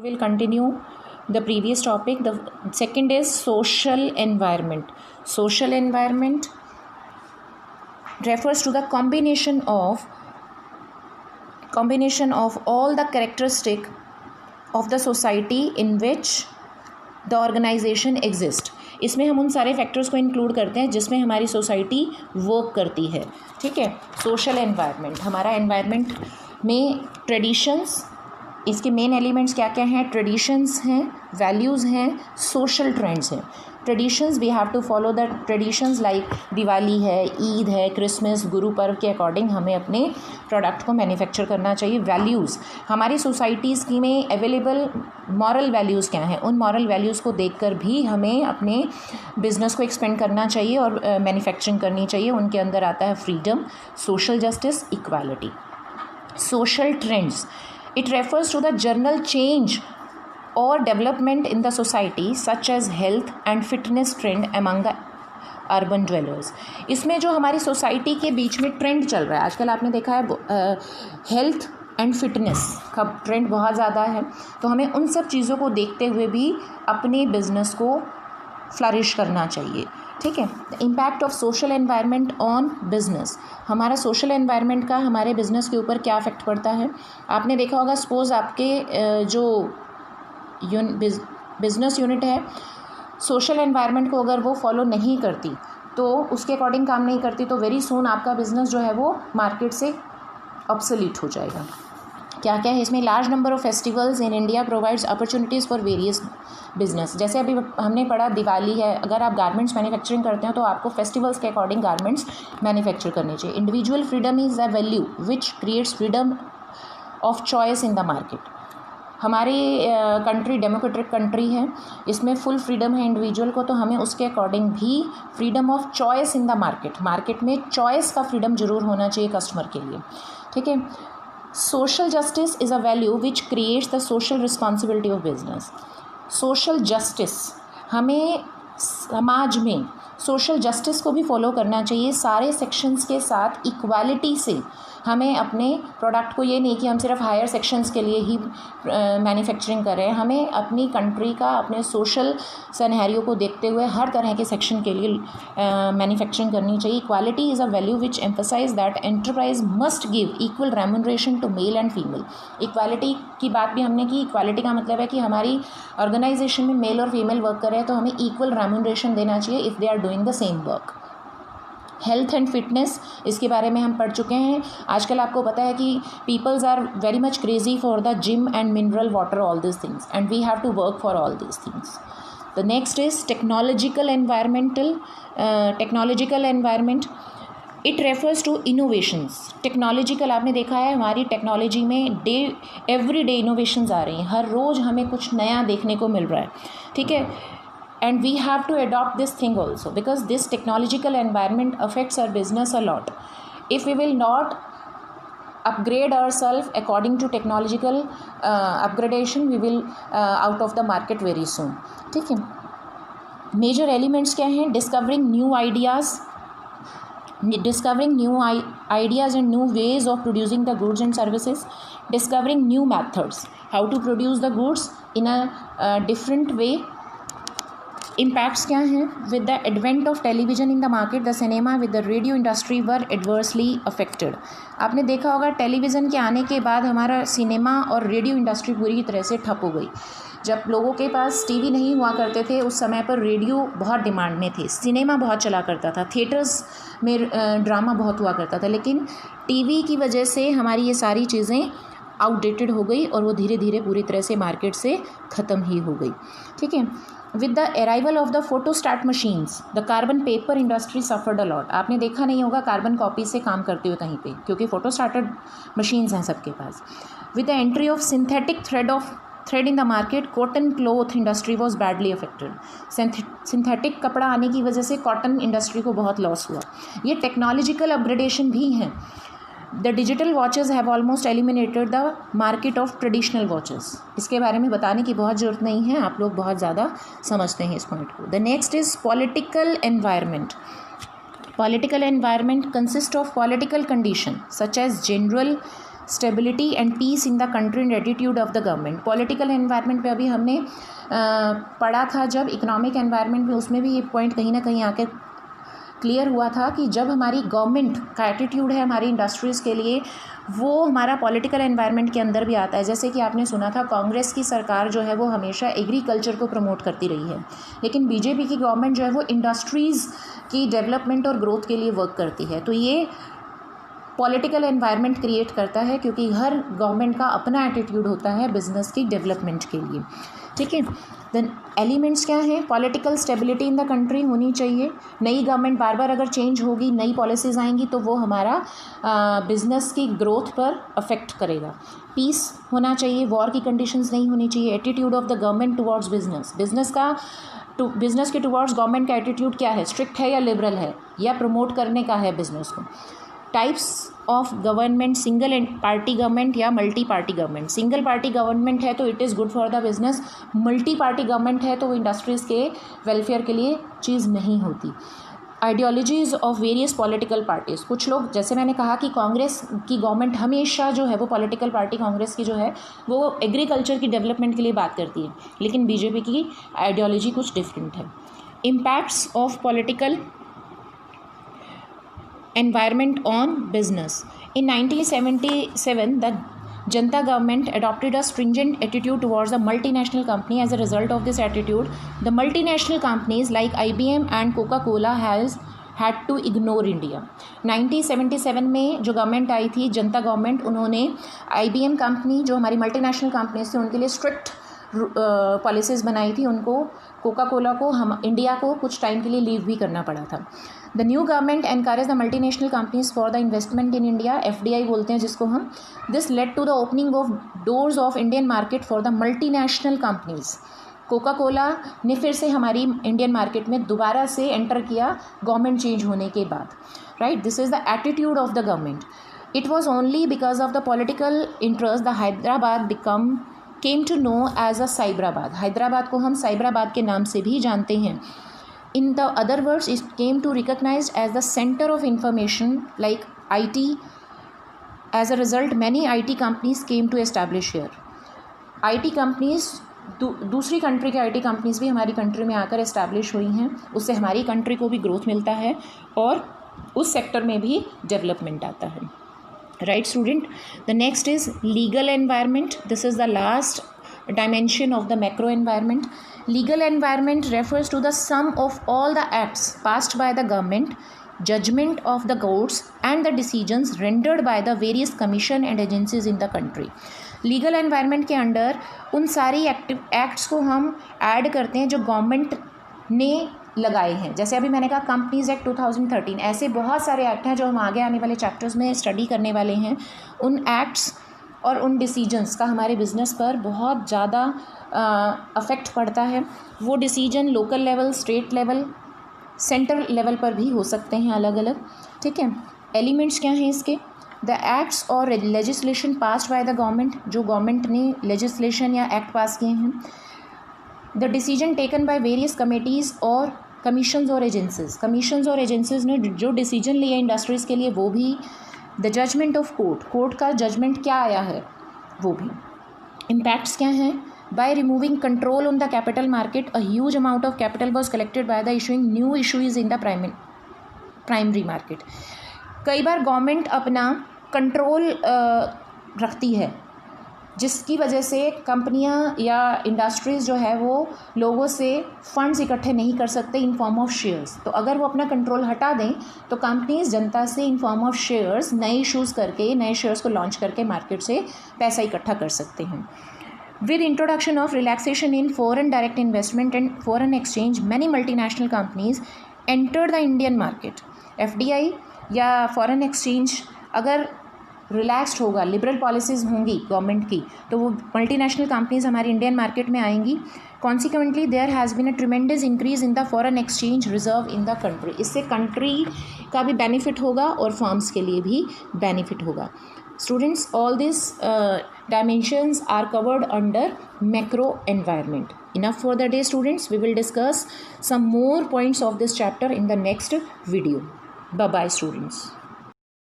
We'll continue the previous topic. The second is social environment. Social environment refers to the combination of all the characteristic of the society in which the organization exists. इसमें हम उन सारे factors को include करते हैं जिसमें हमारी society work करती है. ठीक है. सोशल एनवायरनमेंट, हमारा एनवायरनमेंट में ट्रेडिशंस, इसके मेन एलिमेंट्स क्या क्या हैं? ट्रेडिशंस हैं, वैल्यूज़ हैं, सोशल ट्रेंड्स हैं. Traditions, we have to follow the traditions like Diwali है, ईद है, क्रिसमस, गुरु पर्व के अकॉर्डिंग हमें अपने प्रोडक्ट को मैन्युफैक्चर करना चाहिए. वैल्यूज़, हमारी सोसाइटीज़ की में अवेलेबल मॉरल वैल्यूज़ क्या हैं, उन मॉरल वैल्यूज़ को देखकर भी हमें अपने बिजनेस को एक्सपेंड करना चाहिए और मैन्युफैक्चरिंग करनी चाहिए. उनके अंदर आता है freedom, social justice, equality. Social trends, it refers to the general change or development in the society such as health and fitness trend among the urban dwellers. इसमें जो हमारी सोसाइटी के बीच में ट्रेंड चल रहा है आजकल, आपने देखा है हेल्थ एंड फिटनेस का ट्रेंड बहुत ज़्यादा है, तो हमें उन सब चीज़ों को देखते हुए भी अपने बिजनेस को फ्लरिश करना चाहिए. ठीक है. The impact of social environment on business, हमारा सोशल एनवायरनमेंट का हमारे बिजनेस के ऊपर क्या इफेक्ट पड़ता है. आपने देखा होगा, सपोज़ आपके जो बिजनेस यूनिट है, सोशल एनवायरनमेंट को अगर वो फॉलो नहीं करती, तो उसके अकॉर्डिंग काम नहीं करती, तो वेरी सून आपका बिजनेस जो है वो मार्केट से ऑब्सोलीट हो जाएगा. क्या क्या है इसमें? Large number of festivals in India provides opportunities for various business. जैसे अभी हमने पढ़ा दिवाली है, अगर आप गारमेंट्स मैन्युफैक्चरिंग करते हैं तो आपको फेस्टिवल्स के अकॉर्डिंग गारमेंट्स मैन्युफैक्चर करने चाहिए. Individual freedom is a value which creates freedom of choice in the market. हमारी कंट्री डेमोक्रेटिक कंट्री है, इसमें फुल फ्रीडम है इंडिविजुअल को, तो हमें उसके अकॉर्डिंग भी freedom of choice in the market में चॉइस का फ्रीडम ज़रूर होना चाहिए कस्टमर के लिए. ठीक है. Social justice is a value which creates the social responsibility of business. Social justice, हमें समाज में सोशल जस्टिस को भी फॉलो करना चाहिए. सारे सेक्शंस के साथ इक्वालिटी से हमें अपने प्रोडक्ट को, ये नहीं कि हम सिर्फ हायर सेक्शंस के लिए ही मैन्युफैक्चरिंग कर रहे हैं, हमें अपनी कंट्री का, अपने सोशल सिनेरियो को देखते हुए हर तरह के सेक्शन के लिए मैन्युफैक्चरिंग करनी चाहिए. Equality is a value which emphasise that enterprise must give equal remuneration to male and female. Equality की बात भी हमने की. इक्वालिटी का मतलब है कि हमारी ऑर्गेनाइजेशन में मेल और फीमेल वर्क कर रहे हैं तो हमें इक्वल रेम्यूनरेशन देना चाहिए if they are doing the same work. Health and fitness, इसके बारे में हम पढ़ चुके हैं. आजकल आपको पता है कि peoples are very much crazy for the gym and mineral water, all this things, and we have to work for all this things. The next is technological environment. It refers to innovations. Technological, आपने देखा है हमारी technology में every day innovations आ रही हैं, हर रोज़ हमें कुछ नया देखने को मिल रहा है. ठीक है. And we have to adopt this thing also because this technological environment affects our business a lot. If we will not upgrade ourselves according to technological upgradation, we will out of the market very soon. ठीक है. Major elements क्या हैं? Discovering new ideas and new ways of producing the goods and services. Discovering new methods how to produce the goods in a different way. Impacts क्या हैं? With the advent of television in the market, the cinema with the radio industry were adversely affected. आपने देखा होगा television के आने के बाद हमारा सिनेमा और रेडियो इंडस्ट्री पूरी तरह से ठप हो गई. जब लोगों के पास टीवी नहीं हुआ करते थे उस समय पर रेडियो बहुत डिमांड में थे, सिनेमा बहुत चला करता था, थिएटर्स में ड्रामा बहुत हुआ करता था, लेकिन टीवी की वजह से हमारी ये सारी चीज़ें आउटडेटेड हो गई और वो धीरे धीरे पूरी तरह से मार्केट से ख़त्म ही हो गई. ठीक है. With the arrival of the photostat machines, the carbon paper industry suffered a lot. आपने देखा नहीं होगा कार्बन कॉपी से काम करते हुए कहीं पे, क्योंकि फोटोस्टाटेड मशीन्स हैं सबके पास. With the entry of synthetic thread in the market, cotton cloth industry was badly affected. Synthetic कपड़ा आने की वजह से कॉटन इंडस्ट्री को बहुत लॉस हुआ. ये टेक्नोलॉजिकल अपग्रेडेशन भी हैं. The digital watches have almost eliminated the market of traditional watches. इसके बारे में बताने की बहुत ज़रूरत नहीं है, आप लोग बहुत ज़्यादा समझते हैं इस पॉइंट को. The next is political environment. Political environment consists of political condition such as general stability and peace in the country and attitude of the government. Political environment पे अभी हमने पढ़ा था जब इकोनॉमिक एनवायरनमेंट में, उसमें भी ये पॉइंट कहीं ना कहीं आकर क्लियर हुआ था कि जब हमारी गवर्नमेंट का एटीट्यूड है हमारी इंडस्ट्रीज़ के लिए, वो हमारा पॉलिटिकल एनवायरनमेंट के अंदर भी आता है। जैसे कि आपने सुना था कांग्रेस की सरकार जो है वो हमेशा एग्रीकल्चर को प्रमोट करती रही है, लेकिन बीजेपी की गवर्नमेंट जो है वो इंडस्ट्रीज़ की डेवलपमेंट और ग्रोथ के लिए वर्क करती है। तो ये पॉलिटिकल एनवायरनमेंट क्रिएट करता है, क्योंकि हर गवर्नमेंट का अपना एटीट्यूड होता है बिजनेस की डेवलपमेंट के लिए। ठीक है, देन एलिमेंट्स क्या हैं? Political stability in the country होनी चाहिए। नई गवर्नमेंट बार बार अगर चेंज होगी, नई पॉलिसीज़ आएंगी तो वो हमारा बिजनेस की ग्रोथ पर अफेक्ट करेगा। पीस होना चाहिए, वॉर की कंडीशंस नहीं होनी चाहिए। Attitude of the government towards business, business के टुवर्ड्स गवर्नमेंट का एटीट्यूड क्या है? स्ट्रिक्ट है या लिबरल है, या प्रमोट करने का है बिजनेस को। Types of government, single party government या multi party government. Single party government है तो it is good for the business, multi party government है तो वो इंडस्ट्रीज़ के वेलफेयर के लिए चीज़ नहीं होती। Ideologies of various political parties, कुछ लोग, जैसे मैंने कहा कि कांग्रेस की गवर्नमेंट हमेशा जो है वो पॉलिटिकल पार्टी कांग्रेस की जो है वो एग्रीकल्चर की डेवलपमेंट के लिए बात करती है, लेकिन बीजेपी की आइडियोलॉजी कुछ डिफरेंट है। Impacts of political environment on business. In 1977, the Janata government adopted a stringent attitude towards the multinational company. As a result of this attitude, the multinational companies like IBM and Coca-Cola had to ignore India. 1977 में जो government आई थी, जनता government, उन्होंने IBM company जो हमारी multinational companies थी उनके लिए strict policies बनाई थी। उनको कोका कोला को, हम इंडिया को कुछ टाइम के लिए लीव भी करना पड़ा था। The new government encourage the multinational companies for the investment in India, FDI बोलते हैं जिसको हम। This led to the opening of doors of Indian market for the multinational companies. Coca Cola ने फिर से हमारी इंडियन मार्केट में दोबारा से एंटर किया गवर्नमेंट चेंज होने के बाद। Right, this is the attitude of the government. It was only because of the political interest the Hyderabad came to know as a Cyberabad. Hyderabad को हम साइबराबाद के नाम से भी जानते हैं। In the other words, it came to recognized as the center of information like IT. As a result, many IT companies came to establish here. IT companies, दूसरी country के IT कंपनीज भी हमारी कंट्री में आकर establish हुई हैं। उससे हमारी कंट्री को भी ग्रोथ मिलता है और उस सेक्टर में भी डेवलपमेंट आता है। Right, student? The next is legal environment. This is the last dimension of the macro environment. Legal environment refers to the sum of all the acts passed by the government, judgment of the courts and the decisions rendered by the various commission and agencies in the country. Legal environment के under उन सारी acts को हम add करते हैं जो government ने लगाए हैं। जैसे अभी मैंने कहा कंपनीज एक्ट 2013, ऐसे बहुत सारे एक्ट हैं जो हम आगे आने वाले चैप्टर्स में स्टडी करने वाले हैं। उन एक्ट्स और उन डिसीजंस का हमारे बिजनेस पर बहुत ज़्यादा अफेक्ट पड़ता है। वो decision local level, state level, central level पर भी हो सकते हैं अलग अलग। ठीक है, एलिमेंट्स क्या हैं इसके? द एक्ट्स और legislation passed by the government, जो गवर्नमेंट ने लेजिस्लेशन या एक्ट पास किए हैं। The decision taken by various committees और कमीशंस और एजेंसीज, कमीशंस और एजेंसीज ने जो डिसीजन लिए इंडस्ट्रीज़ के लिए वो भी। The judgment of court, court का जजमेंट क्या आया है वो भी। इम्पैक्ट्स क्या हैं? By removing control on the capital market, a huge amount of capital was collected by the issuing new issues in the primary market. कई बार गवर्नमेंट अपना कंट्रोल रखती है जिसकी वजह से कंपनियां या इंडस्ट्रीज़ जो है वो लोगों से फंड्स इकट्ठे नहीं कर सकते इन फॉर्म ऑफ शेयर्स। तो अगर वो अपना कंट्रोल हटा दें तो कंपनीज जनता से इन फॉर्म ऑफ शेयर्स नए इशूज़ करके, नए शेयर्स को लॉन्च करके मार्केट से पैसा इकट्ठा कर सकते हैं। With introduction of relaxation in foreign direct investment and foreign exchange, many multinational companies enter the Indian market. FDI या फॉरेन एक्सचेंज अगर रिलैक्स्ड होगा, लिबरल पॉलिसीज़ होंगी गवर्नमेंट की, तो वो मल्टीनेशनल कंपनीज हमारी इंडियन मार्केट में आएंगी। Consequently there has been a tremendous increase in the foreign exchange reserve in the country. इससे कंट्री का भी बेनिफिट होगा और फर्म्स के लिए भी बेनिफिट होगा। Students, all this dimensions are covered under macro environment. Enough for the day, students. We will discuss some more points of this chapter in the next video. Bye bye, students.